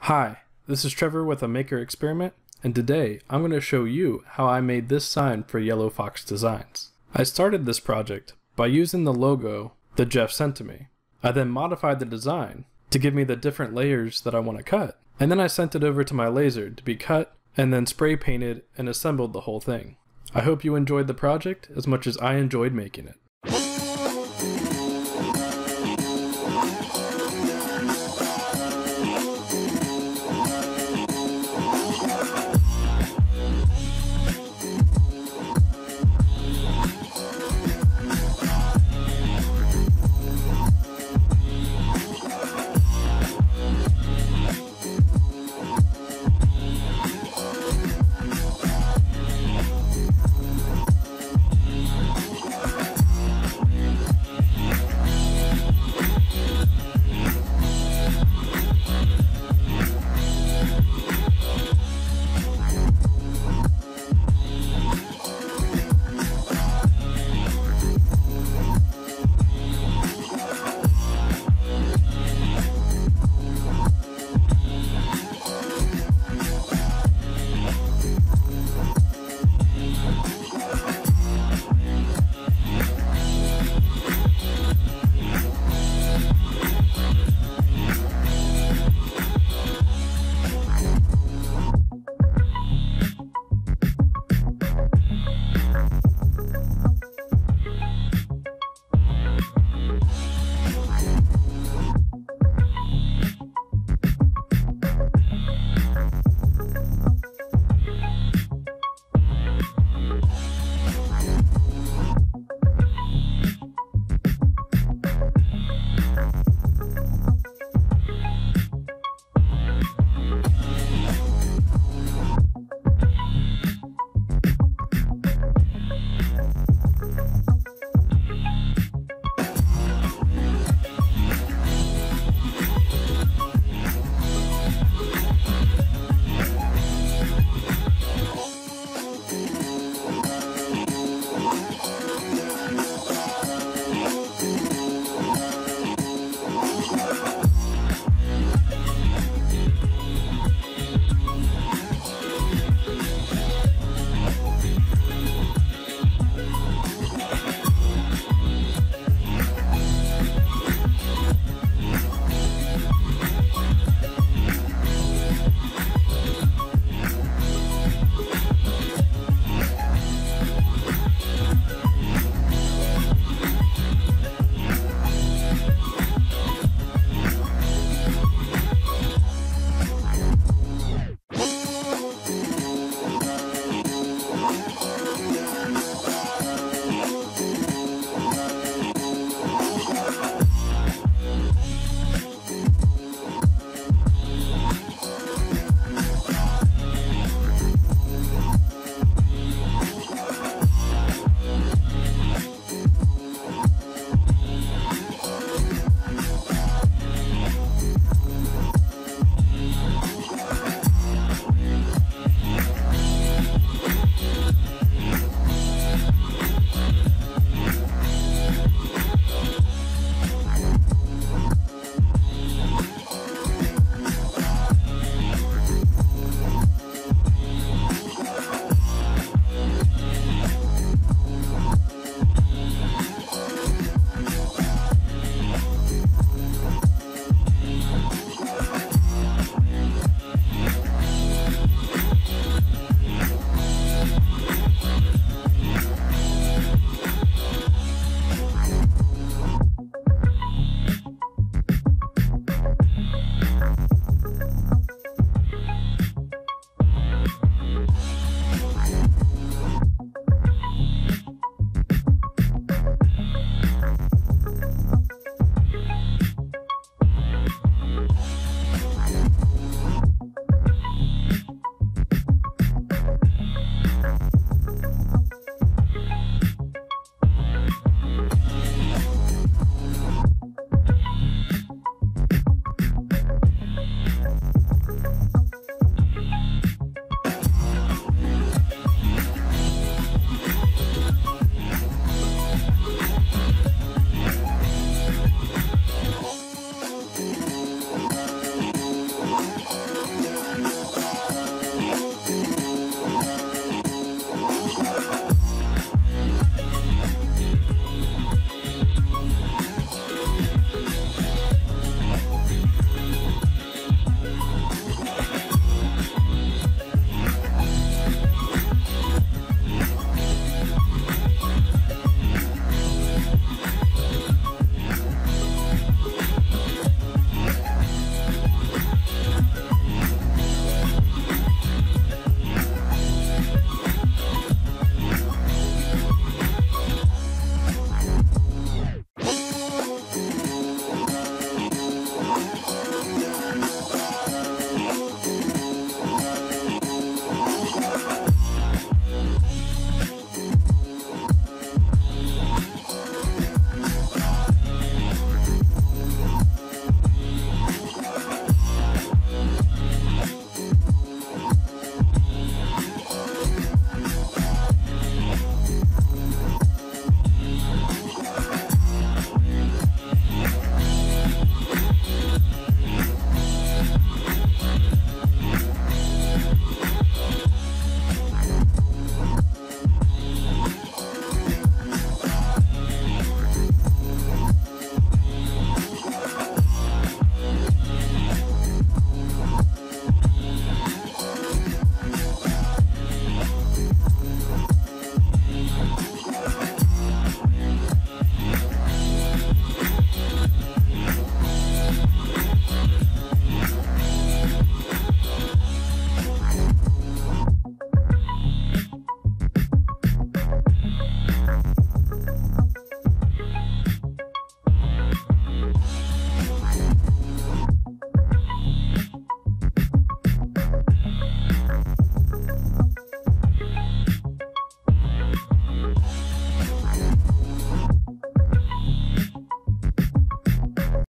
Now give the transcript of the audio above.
Hi, this is Trevor with a Maker Experiment, and today I'm going to show you how I made this sign for Yellow Fox Designs. I started this project by using the logo that Jeff sent to me. I then modified the design to give me the different layers that I want to cut, and then I sent it over to my laser to be cut and then spray painted and assembled the whole thing. I hope you enjoyed the project as much as I enjoyed making it.